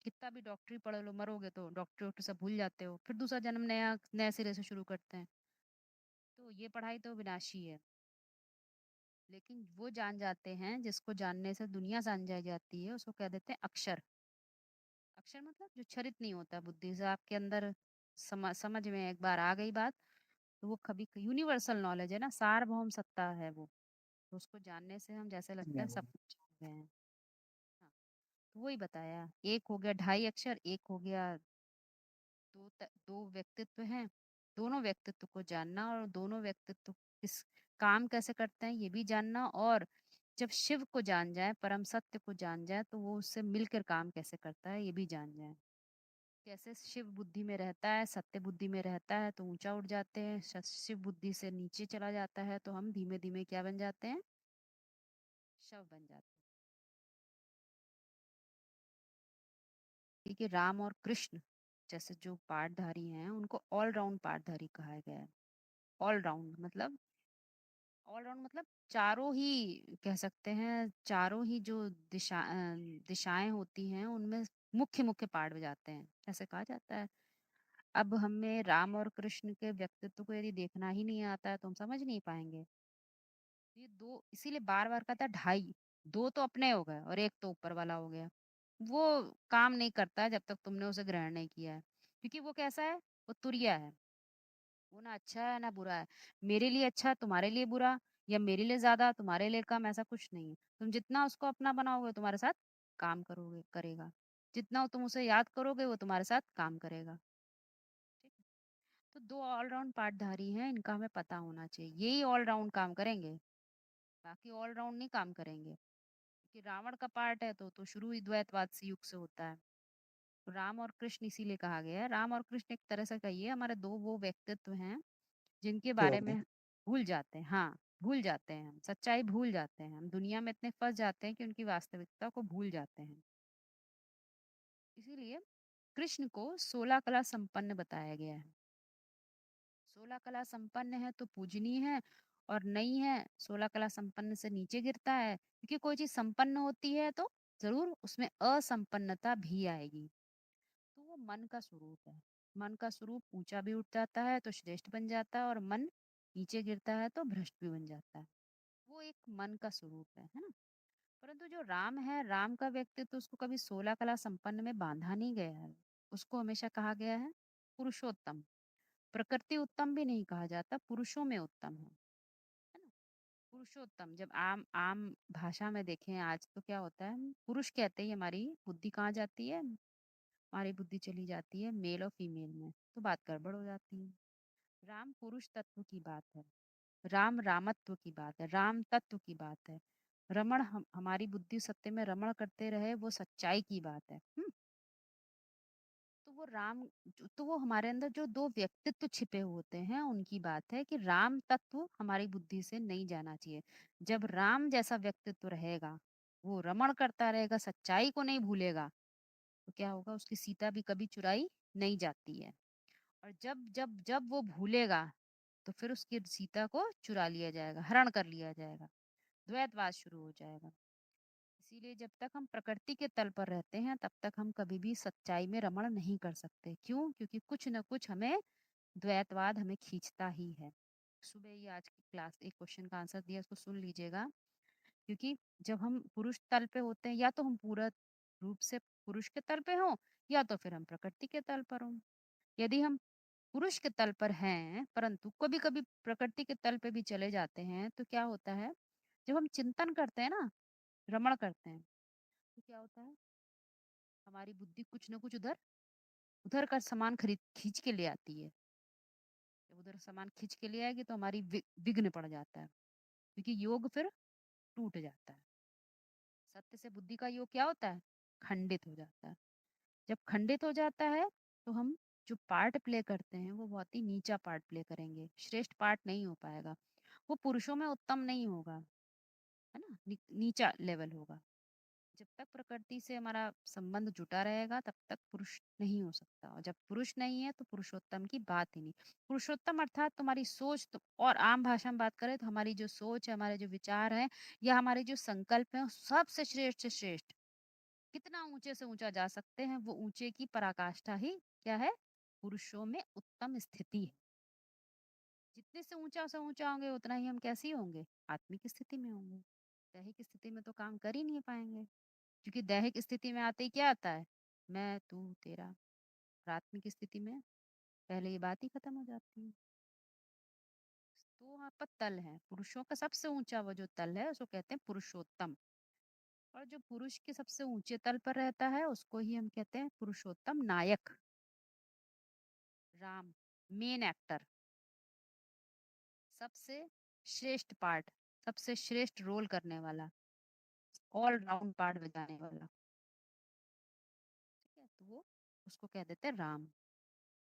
[SPEAKER 2] कितना भी डॉक्टरी पढ़ लो, मरोगे तो डॉक्टरी वॉक्टरी सब भूल जाते हो, फिर दूसरा जन्म नया नए सिरे से शुरू करते हैं। तो ये पढ़ाई तो विनाशी है। लेकिन वो जान जाते हैं जिसको जानने से दुनिया जान जाती है, उसको कह देते हैं अक्षर। अक्षर मतलब जो छरित नहीं होता बुद्धि से, आपके अंदर समझ में एक बार आ गई बात तो वो कभी यूनिवर्सल नॉलेज है ना, सार्वभौम सत्ता है वो। तो उसको जानने से हम जैसे लगता है सब कुछ जान गए हैं। हाँ, तो वही बताया, एक हो गया ढाई अक्षर, एक हो गया दो व्यक्तित्व हैं। दोनों व्यक्तित्व को जानना और दोनों व्यक्तित्व किस काम कैसे करते हैं ये भी जानना, और जब शिव को जान जाए, परम सत्य को जान जाए, तो वो उससे मिलकर काम कैसे करता है ये भी जान जाए। कैसे शिव बुद्धि में रहता है, सत्य बुद्धि में रहता है तो ऊंचा उठ जाते हैं, शिव बुद्धि से नीचे चला जाता है तो हम धीमे धीमे क्या बन जाते हैं? शव बन जाते हैं। ठीक है, राम और कृष्ण जैसे जो पाठधारी हैं उनको ऑलराउंड पाठधारी कहा गया है। ऑलराउंड मतलब चारों ही कह सकते हैं, चारों ही जो दिशाएं होती हैं उनमें मुख्य मुख्य पाठ बजाते हैं, ऐसे कहा जाता है। अब हमें राम और कृष्ण के व्यक्तित्व को यदि देखना ही नहीं आता है तो हम समझ नहीं पाएंगे। ये दो, इसीलिए बार बार कहता है ढाई। दो तो अपने हो गए और एक तो ऊपर वाला हो गया। वो काम नहीं करता है जब तक तुमने उसे ग्रहण नहीं किया है, क्योंकि वो कैसा है? वो तुरिया है। वो ना अच्छा है ना बुरा है। मेरे लिए अच्छा तुम्हारे लिए बुरा, या मेरे लिए ज्यादा तुम्हारे लिए कम, ऐसा कुछ नहीं है। तुम जितना उसको अपना बनाओगे तुम्हारे साथ काम करेगा। जितना तुम उसे याद करोगे वो तुम्हारे साथ काम करेगा। ठीक है? तो दो ऑलराउंड पार्टधारी हैं, इनका हमें पता होना चाहिए, यही ऑलराउंड काम करेंगे, बाकी ऑलराउंड नहीं काम करेंगे। क्योंकि रावण का पार्ट है तो शुरू ही द्वैतवाद से युग से होता है। तो राम और कृष्ण इसीलिए कहा गया है। राम और कृष्ण एक तरह से कहिए हमारे दो वो व्यक्तित्व हैं जिनके बारे में भूल जाते हैं। हाँ, भूल जाते हैं, हम सच्चाई भूल जाते हैं, हम दुनिया में इतने फंस जाते हैं कि उनकी वास्तविकता को भूल जाते हैं। इसीलिए कृष्ण को 16 कला संपन्न बताया गया है। 16 कला संपन्न है तो पूजनीय है, और नहीं है 16 कला संपन्न से नीचे गिरता है, क्योंकि कोई चीज संपन्न होती है तो जरूर उसमें असंपन्नता भी आएगी। मन का स्वरूप है। मन का स्वरूप ऊंचा भी उठ जाता है तो श्रेष्ठ बन जाता है, और मन नीचे गिरता है तो भ्रष्ट भी बन जाता है। वो एक मन का स्वरूप है ना। परंतु जो राम है, राम का व्यक्तित्व उसको कभी 16 कला संपन्न में बांधा नहीं गया है। उसको हमेशा कहा गया है पुरुषोत्तम। प्रकृति उत्तम भी नहीं कहा जाता, पुरुषों में उत्तम है ना। पुरुषोत्तम जब आम आम भाषा में देखें आज तो क्या होता है, हम पुरुष कहते ही हमारी बुद्धि कहाँ जाती है, हमारी बुद्धि चली जाती है मेल और फीमेल में, तो बात गड़बड़ हो जाती है। राम पुरुष तत्व की बात है, राम रामत्व की बात है, राम तत्व की बात है। रमण हमारी बुद्धि सत्य में रमण करते रहे, वो सच्चाई की बात है। तो वो राम तो वो हमारे अंदर जो दो व्यक्तित्व छिपे होते हैं उनकी बात है कि राम तत्व हमारी बुद्धि से नहीं जाना चाहिए। जब राम जैसा व्यक्तित्व रहेगा, वो रमण करता रहेगा, सच्चाई को नहीं भूलेगा, तो क्या होगा, उसकी सीता भी कभी चुराई नहीं जाती है। और जब जब जब वो भूलेगा तो फिर उसकी सीता को चुरा लिया जाएगा, हरण कर लिया जाएगा, द्वैतवाद शुरू हो जाएगा। इसीलिए जब तक हम प्रकृति के तल पर रहते हैं तब तक हम कभी भी सच्चाई में रमण नहीं कर सकते। क्यों? क्योंकि कुछ न कुछ हमें द्वैतवाद हमें खींचता ही है। सुबह ही आज की क्लास एक क्वेश्चन का आंसर दिया, उसको सुन लीजिएगा। क्योंकि जब हम पुरुष तल पे होते हैं, या तो हम पूरा रूप से पुरुष के तल पे हों, या तो फिर हम प्रकृति के तल पर हों। यदि हम पुरुष के तल पर हैं परंतु कभी कभी प्रकृति के तल पे भी चले जाते हैं, तो क्या होता है, जब हम चिंतन करते हैं ना, रमण करते हैं, तो क्या होता है, हमारी बुद्धि कुछ ना कुछ उधर उधर का सामान खरीद खींच के ले आती है। जब उधर सामान खींच के ले आएगी तो हमारी विघ्न पड़ जाता है, क्योंकि योग फिर टूट जाता है। सत्य से बुद्धि का योग क्या होता है, खंडित हो जाता है। जब खंडित हो जाता है तो हम जो पार्ट प्ले करते हैं वो बहुत ही नीचा पार्ट प्ले करेंगे, श्रेष्ठ पार्ट नहीं हो पाएगा, वो पुरुषों में उत्तम नहीं होगा, है ना, नीचा लेवल होगा। जब तक प्रकृति से हमारा संबंध जुटा रहेगा तब तक पुरुष नहीं हो सकता, और जब पुरुष नहीं है तो पुरुषोत्तम की बात ही नहीं। पुरुषोत्तम अर्थात तुम्हारी सोच और आम भाषा में बात करें तो हमारी जो सोच है, हमारे जो विचार है, या हमारे जो संकल्प है, सबसे श्रेष्ठ से श्रेष्ठ कितना ऊंचे से ऊंचा जा सकते हैं, वो ऊंचे की पराकाष्ठा ही क्या है, पुरुषों में उत्तम स्थिति है। जितने से ऊंचा होंगे उतना ही हम कैसी होंगे, आत्मिक स्थिति में होंगे। दैहिक स्थिति में तो काम कर ही नहीं पाएंगे, क्योंकि दैहिक स्थिति में आते ही क्या आता है, मैं तू तेरा। प्राथमिक स्थिति में पहले ये बात ही खत्म हो जाती है। तो वहाँ पर तल है, पुरुषों का सबसे ऊंचा वो जो तल है उसको कहते हैं पुरुषोत्तम। और जो पुरुष के सबसे ऊंचे तल पर रहता है उसको ही हम कहते हैं पुरुषोत्तम नायक, राम, मेन एक्टर, सबसे श्रेष्ठ पार्ट, सबसे श्रेष्ठ रोल करने वाला, ऑल राउंड पार्ट बजाने वाला। ठीक है, तो वो उसको कह देते हैं राम।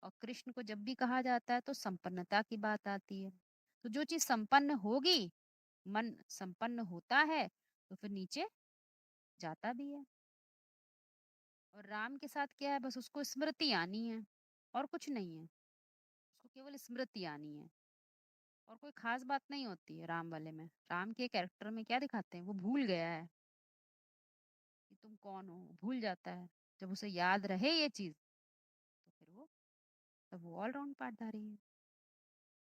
[SPEAKER 2] और कृष्ण को जब भी कहा जाता है तो संपन्नता की बात आती है। तो जो चीज संपन्न होगी, मन संपन्न होता है तो फिर नीचे जाता भी है। और राम के साथ क्या है, बस उसको स्मृति आनी है और कुछ नहीं है, उसको केवल स्मृति आनी है, और कोई खास बात नहीं होती है राम वाले में। राम के कैरेक्टर में क्या दिखाते हैं, वो भूल गया है कि तुम कौन हो, भूल जाता है। जब उसे याद रहे ये चीज तो फिर वो तब वो ऑलराउंड पार्टधारी है।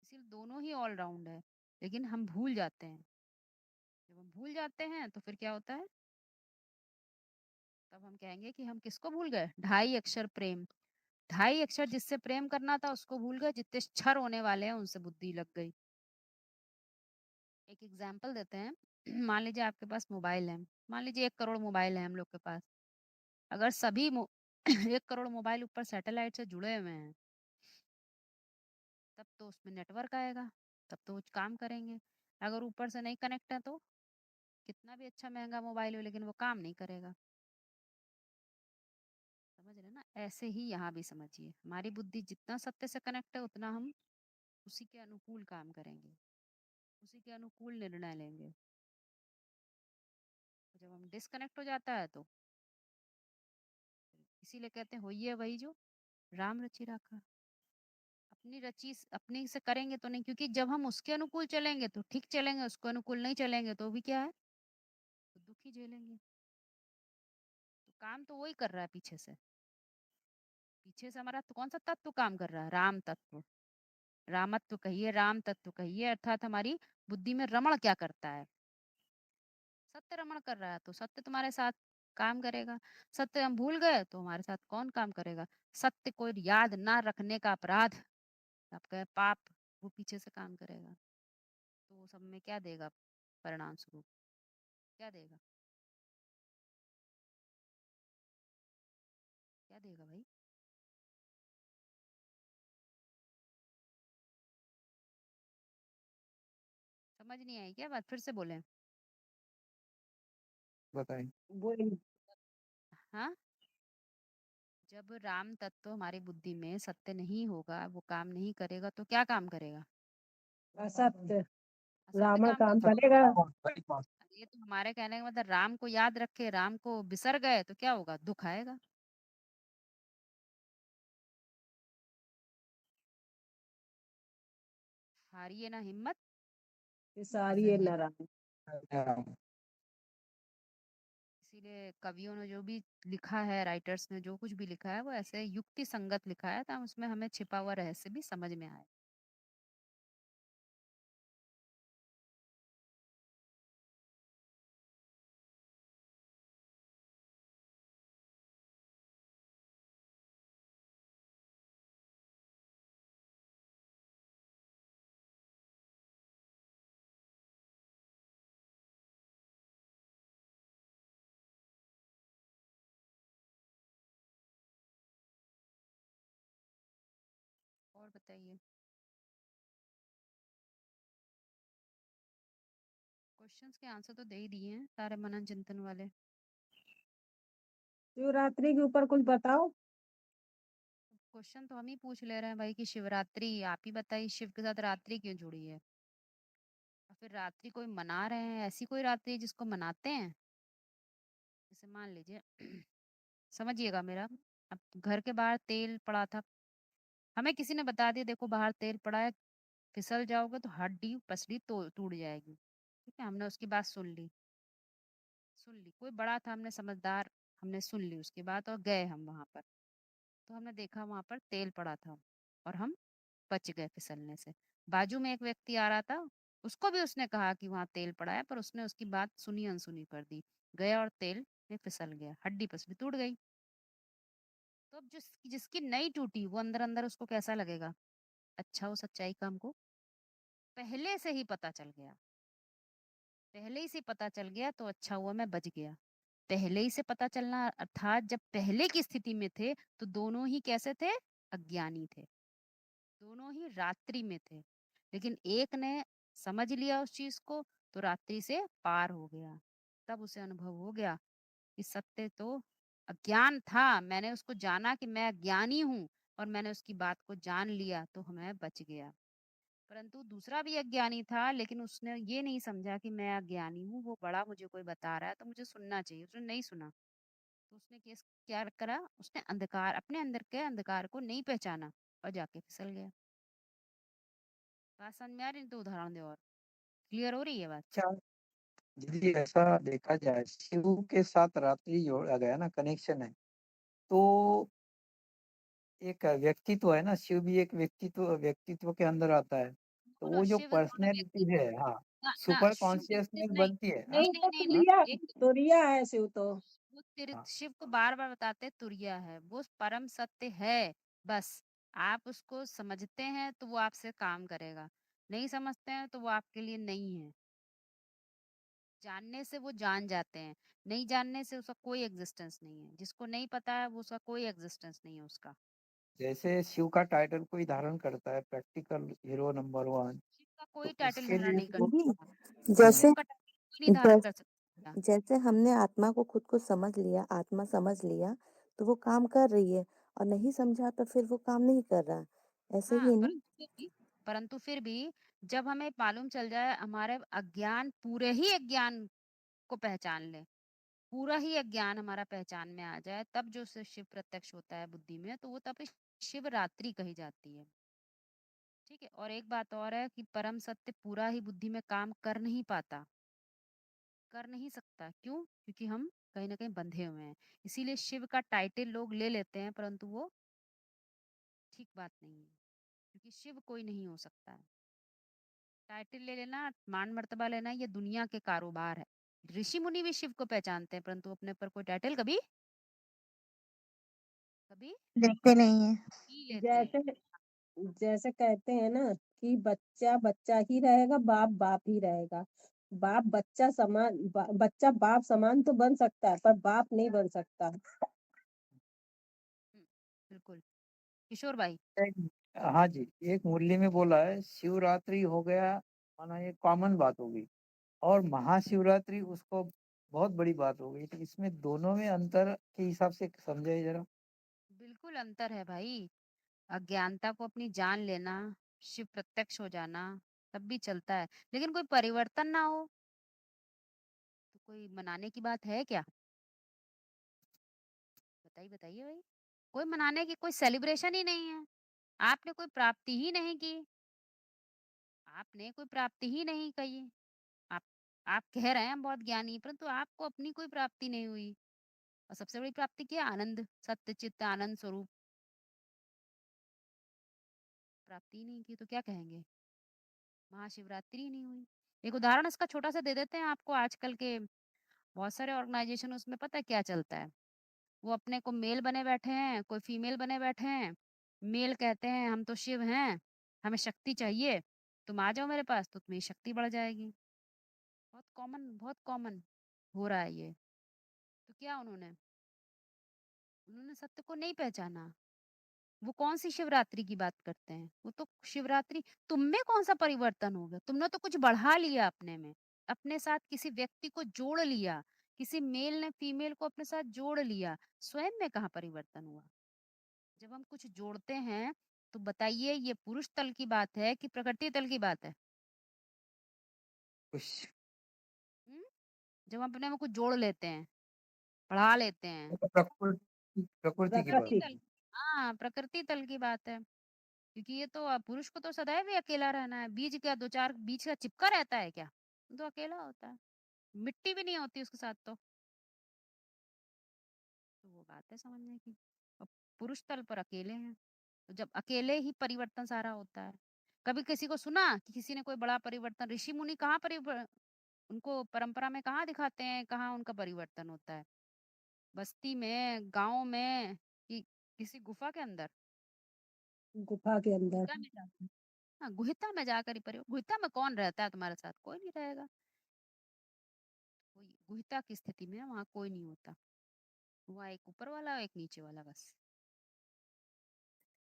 [SPEAKER 2] इसीलिए दोनों ही ऑलराउंड है, लेकिन हम भूल जाते हैं। जब हम भूल जाते हैं तो फिर क्या होता है, तब हम कहेंगे कि हम किसको भूल गए, ढाई अक्षर प्रेम। ढाई अक्षर जिससे प्रेम करना था उसको भूल गए, जितने क्षर होने वाले हैं उनसे बुद्धि लग गई। एक एग्जाम्पल देते हैं मान लीजिए आपके पास मोबाइल है, मान लीजिए 1 करोड़ मोबाइल है हम लोग के पास। अगर सभी 1 करोड़ मोबाइल ऊपर सैटेलाइट से जुड़े हुए हैं तब तो उसमें नेटवर्क आएगा, तब तो वो काम करेंगे। अगर ऊपर से नहीं कनेक्ट है तो कितना भी अच्छा महंगा मोबाइल हो लेकिन वो काम नहीं करेगा। समझ रहे ना, ऐसे ही यहाँ भी समझिए, हमारी बुद्धि जितना सत्य से कनेक्ट है उतना हम उसी के अनुकूल काम करेंगे, उसी के अनुकूल निर्णय लेंगे। जब हम डिस्कनेक्ट हो जाता है तो इसीलिए कहते हैं होइए वही जो राम रचि राखा। अपनी रची अपनी से करेंगे तो नहीं, क्योंकि जब हम उसके अनुकूल चलेंगे तो ठीक चलेंगे, उसको अनुकूल नहीं चलेंगे तो भी क्या है, तो दुख ही झेलेंगे। तो काम तो वही कर रहा है पीछे से, पीछे से हमारा तो कौन सा तत्व काम कर रहा है? राम तत्व, रामत्व कहिए, राम तत्व कहिए, अर्थात हमारी बुद्धि में रमण क्या करता है? सत्य रमण कर रहा है, तो सत्य तुम्हारे साथ काम करेगा। सत्य हम भूल गए तो हमारे साथ कौन काम करेगा? सत्य को याद ना रखने का अपराध, आपका पाप, वो पीछे से काम करेगा। तो वो सब में क्या देगा परिणाम स्वरूप? क्या देगा? क्या देगा भाई? समझ नहीं आई क्या बात? फिर से बोले।
[SPEAKER 1] बताएं।
[SPEAKER 4] वो
[SPEAKER 2] हाँ, जब राम तत्व हमारी बुद्धि में सत्य नहीं होगा, वो काम नहीं करेगा, तो क्या काम करेगा?
[SPEAKER 4] असत्य
[SPEAKER 2] असत्य
[SPEAKER 4] रावण
[SPEAKER 2] काम
[SPEAKER 4] काम
[SPEAKER 2] करेगा।
[SPEAKER 4] करेगा।
[SPEAKER 2] ये तो हमारे कहने का मतलब, राम को याद रखे, राम को बिसर गए तो क्या होगा? दुख आएगा। हारिए ना हिम्मत।
[SPEAKER 4] ये सारी ये लड़ा।
[SPEAKER 2] इसीलिए कवियों ने जो भी लिखा है, राइटर्स ने जो कुछ भी लिखा है, वो ऐसे युक्ति संगत लिखा है, ताकि उसमें हमें छिपा हुआ रहस्य भी समझ में आए। और बताइए। क्वेश्चंस के आंसर तो दे ही दिए हैं सारे मनन चिंतन वाले।
[SPEAKER 4] शिवरात्रि के ऊपर कुछ बताओ।
[SPEAKER 2] क्वेश्चन तो हम ही पूछ ले रहे हैं भाई कि शिवरात्रि, आप ही बताइए, शिव के साथ रात्रि क्यों जुड़ी है? और फिर रात्रि कोई मना रहे हैं, ऐसी कोई रात्रि है जिसको मनाते हैं? जैसे मान लीजिए समझिएगा मेरा, अब घर के बाहर तेल पड़ा था, हमें किसी ने बता दिया देखो बाहर तेल पड़ा है, फिसल जाओगे तो हड्डी पसली तो टूट जाएगी। ठीक है, हमने उसकी बात सुन ली, सुन ली, कोई बड़ा था, हमने समझदार, हमने सुन ली उसकी बात और गए हम वहां पर। तो हमने देखा वहां पर तेल पड़ा था और हम बच गए फिसलने से। बाजू में एक व्यक्ति आ रहा था, उसको भी उसने कहा कि वहां तेल पड़ा है, पर उसने उसकी बात सुनी अनसुनी कर दी, गया और तेल में फिसल गया, हड्डी पसली टूट गई। तो अब जिसकी नहीं टूटी, वो अंदर अंदर उसको कैसा लगेगा? अच्छा, वो सच्चाई का हमको पहले से ही पता चल गया, पहले ही से पता चल गया, तो अच्छा हुआ मैं बच गया। पहले ही से पता चलना अर्थात जब पहले की स्थिति में थे, तो दोनों ही कैसे थे? अज्ञानी थे, दोनों ही रात्रि में थे। लेकिन एक ने समझ लिया उस चीज को, तो रात्रि से पार हो गया। तब उसे अनुभव हो गया कि सत्य तो अज्ञान था, मैंने उसको जाना कि मैं अज्ञानी हूँ, और मैंने उसकी बात को जान लिया, तो मैं बच गया। परंतु दूसरा भी अज्ञानी था, लेकिन उसने ये नहीं समझा कि मैं अज्ञानी हूँ, वो बड़ा मुझे कोई बता रहा है तो मुझे सुनना चाहिए, उसने नहीं सुना। तो उसने क्या करा, उसने अंधकार, अपने अंदर के अंधकार को नहीं पहचाना और जाके फिसल गया। बात समझ में आ रही? नहीं तो उदाहरण दे, और क्लियर हो रही है बात?
[SPEAKER 1] क्या यदि ऐसा देखा जाए, शिव के साथ रात्रि जोड़ा गया ना, कनेक्शन है, तो एक व्यक्तित्व है ना, शिव भी एक व्यक्तित्व के अंदर आता है, तो
[SPEAKER 2] बोलो
[SPEAKER 1] वो जो
[SPEAKER 2] शिव थोड़ा
[SPEAKER 1] पर्सनैलिटी है,
[SPEAKER 2] व्यक्तित्व,
[SPEAKER 1] हाँ,
[SPEAKER 2] ना ना
[SPEAKER 1] सुपर
[SPEAKER 2] शिव
[SPEAKER 1] कॉन्शियसनेस
[SPEAKER 2] नहीं,
[SPEAKER 1] बनती है, हाँ,
[SPEAKER 2] नहीं
[SPEAKER 4] नहीं
[SPEAKER 2] नहीं
[SPEAKER 4] तो
[SPEAKER 2] नहीं
[SPEAKER 1] हाँ,
[SPEAKER 2] नहीं,
[SPEAKER 4] तुरिया,
[SPEAKER 2] एक
[SPEAKER 4] तुरिया है शिव तो।
[SPEAKER 2] वो
[SPEAKER 1] हाँ।
[SPEAKER 2] शिव को बार बार बताते तुरिया है, वो परम सत्य है। बस आप उसको समझते हैं तो वो आपसे काम करेगा, नहीं समझते हैं तो वो आपके लिए नहीं है। जानने से वो जान जाते हैं, नहीं जानने से उसका कोई एग्जिस्टेंस नहीं है। जिसको नहीं पता है वो, उसका कोई एग्जिस्टेंस नहीं है उसका।
[SPEAKER 1] जैसे शिव का टाइटल कोई धारण करता है, प्रैक्टिकल हीरो नंबर 1,
[SPEAKER 2] शिव का कोई
[SPEAKER 1] तो
[SPEAKER 2] टाइटल
[SPEAKER 1] उसके
[SPEAKER 2] धारण
[SPEAKER 1] लिए
[SPEAKER 2] नहीं कर
[SPEAKER 1] तो
[SPEAKER 5] दीदी,
[SPEAKER 2] सकता,
[SPEAKER 5] जैसे
[SPEAKER 2] शिव का टाइटल कोई नहीं धारण कर सकता।
[SPEAKER 5] जैसे हमने आत्मा को खुद को समझ लिया, आत्मा समझ लिया, तो वो काम कर रही है, और नहीं समझा तो फिर वो काम नहीं कर रहा। ऐसे
[SPEAKER 2] हाँ,
[SPEAKER 5] ही ना?
[SPEAKER 2] परंतु फिर भी जब हमें मालूम चल जाए, हमारे अज्ञान, पूरे ही अज्ञान को पहचान ले, पूरा ही अज्ञान हमारा पहचान में आ जाए, तब जो से शिव प्रत्यक्ष होता है बुद्धि में, तो वो तब शिवरात्रि कही जाती है। ठीक है, और एक बात और है कि परम सत्य पूरा ही बुद्धि में काम कर नहीं पाता, कर नहीं सकता। क्यों? क्योंकि हम कहीं ना कहीं बंधे हुए हैं। इसीलिए शिव का टाइटल लोग ले लेते हैं, परंतु वो ठीक बात नहीं है, क्योंकि शिव कोई नहीं हो सकता है। टाइटल ले लेना, मान मर्तबा लेना, ये दुनिया के कारोबार है। ऋषि मुनि भी शिव को पहचानते हैं, परंतु अपने पर कोई टाइटल कभी कभी
[SPEAKER 3] देखते नहीं है।
[SPEAKER 2] ही लेते हैं।
[SPEAKER 4] जैसे जैसे कहते हैं ना कि बच्चा बच्चा ही रहेगा, बाप बाप ही रहेगा। बाप बच्चा समान बच्चा बाप समान तो बन सकता है, पर बाप नहीं बन सकता।
[SPEAKER 2] बिल्कुल। किशोर भाई,
[SPEAKER 1] हाँ जी, एक मुरली में बोला है शिवरात्रि हो गया, माना ये कॉमन बात हो गई, और महाशिवरात्रि उसको बहुत बड़ी बात हो गई। तो इसमें दोनों में अंतर के हिसाब से समझाइए जरा।
[SPEAKER 2] बिल्कुल अंतर है भाई। अज्ञानता को अपनी जान लेना, शिव प्रत्यक्ष हो जाना, तब भी चलता है। लेकिन कोई परिवर्तन ना हो तो कोई मनाने की बात है क्या? बताइए बताइए भाई। कोई मनाने की, कोई सेलिब्रेशन ही नहीं है। आपने कोई प्राप्ति ही नहीं की, आपने कोई प्राप्ति ही नहीं कही। आप आप कह रहे हैं हम बहुत ज्ञानी हैं, परंतु आपको अपनी कोई प्राप्ति नहीं हुई। और सबसे बड़ी प्राप्ति क्या है? आनंद, सत्य चित्त आनंद स्वरूप। प्राप्ति ही नहीं की तो क्या कहेंगे? महाशिवरात्रि ही नहीं हुई। एक उदाहरण इसका छोटा सा दे देते हैं आपको। आजकल के बहुत सारे ऑर्गेनाइजेशन, उसमें पता है क्या चलता है? वो अपने को मेल बने बैठे हैं, कोई फीमेल बने बैठे हैं। मेल कहते हैं हम तो शिव हैं, हमें शक्ति चाहिए, तुम आ जाओ मेरे पास तो तुम्हें शक्ति बढ़ जाएगी। बहुत कॉमन हो रहा है ये। तो क्या उन्होंने उन्होंने सत्य को नहीं पहचाना। वो कौन सी शिवरात्रि की बात करते हैं? वो तो शिवरात्रि, तुम में कौन सा परिवर्तन हो गया? तुमने तो कुछ बढ़ा लिया अपने में, अपने साथ किसी व्यक्ति को जोड़ लिया, किसी मेल ने फीमेल को अपने साथ जोड़ लिया। स्वयं में कहाँ परिवर्तन हुआ? जब हम कुछ जोड़ते हैं तो बताइए, ये पुरुष तल की बात है कि प्रकृति तल की बात है?
[SPEAKER 1] कुछ
[SPEAKER 2] हुँ? जब हम अपने में कुछ जोड़ लेते हैं, बढ़ा लेते हैं,
[SPEAKER 1] प्रकृति प्रकृति की बात
[SPEAKER 2] प्रकृति
[SPEAKER 4] प्रकृति
[SPEAKER 1] है।
[SPEAKER 2] तल, हाँ, प्रकृति तल की बात है। क्योंकि ये तो पुरुष को तो सदैव ही अकेला रहना है। बीज क्या 2-4 बीज का चिपका रहता है क्या? वो तो अकेला होता है। मिट्टी भी नहीं होती उसके साथ तो। तो वो बात है समझने की। और पुरुष तल पर अकेले हैं। तो जब अकेले ही परिवर्तन सारा होता है। कभी किसी को सुना कि किसी ने कोई बड़ा परिवर्तन, ऋषि मुनि कहाँ उनको परंपरा में कहाँ दिखाते हैं, कहाँ उनका परिवर्तन होता है? बस्ती में, गाँव में, कि किसी गुफा के अंदर?
[SPEAKER 4] गुफा के अंदर।
[SPEAKER 2] गुहिका में जाकर। हाँ, गुहिता में जाकर ही गुहिता में कौन रहता है तुम्हारे साथ? कोई नहीं रहेगा। कोई गुहिता की स्थिति में वहाँ कोई नहीं होता। वहाँ एक ऊपर वाला और एक नीचे वाला बस।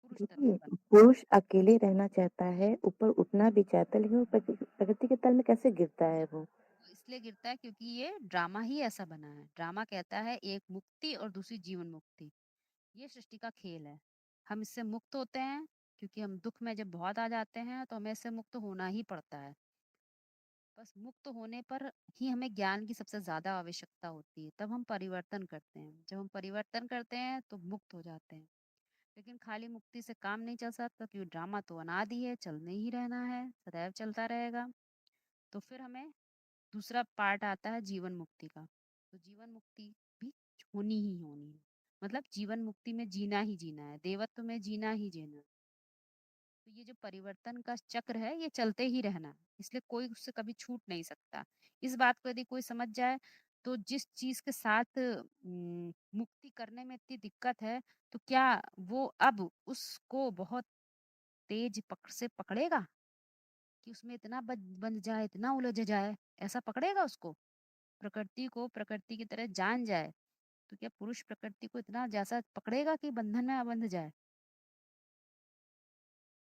[SPEAKER 2] पुरुष तत्व
[SPEAKER 5] देखिए,
[SPEAKER 2] पर।
[SPEAKER 5] पुरुष अकेले रहना चाहता है, ऊपर उठना भी चाहता है, लेकिन वो प्रकृति के तल में कैसे गिरता है वो?
[SPEAKER 2] वो इसलिए गिरता है क्योंकि ये ड्रामा ही ऐसा बना है। ड्रामा कहता है एक मुक्ति और दूसरी जीवन मुक्ति। ये सृष्टि का खेल है। हम इससे मुक्त होते हैं क्योंकि हम दुख में जब बहुत आ जाते हैं तो हमें इससे मुक्त होना ही पड़ता है। बस मुक्त होने पर ही हमें ज्ञान की सबसे ज़्यादा आवश्यकता होती है। तब हम परिवर्तन करते हैं। जब हम परिवर्तन करते हैं तो मुक्त हो जाते हैं। लेकिन खाली मुक्ति से काम नहीं चल सकता, क्योंकि ड्रामा तो अनादि है, चलने ही रहना है, सदैव चलता रहेगा। तो फिर हमें दूसरा पार्ट आता है जीवन मुक्ति का। तो जीवन मुक्ति भी होनी ही होनी है। मतलब जीवन मुक्ति में जीना ही जीना है, देवत्व में जीना ही जीना है। तो ये जो परिवर्तन का चक्र है ये चलते ही रहना है, इसलिए कोई उससे कभी छूट नहीं सकता। इस बात को यदि कोई समझ जाए तो जिस चीज के साथ मुक्ति करने में इतनी दिक्कत है, तो क्या वो अब उसको बहुत तेज पकड़ से पकड़ेगा कि उसमें इतना बंध जाए, इतना उलझ जाए? ऐसा पकड़ेगा उसको? प्रकृति को प्रकृति की तरह जान जाए तो क्या पुरुष प्रकृति को इतना जैसा पकड़ेगा कि बंधन में बंध जाए?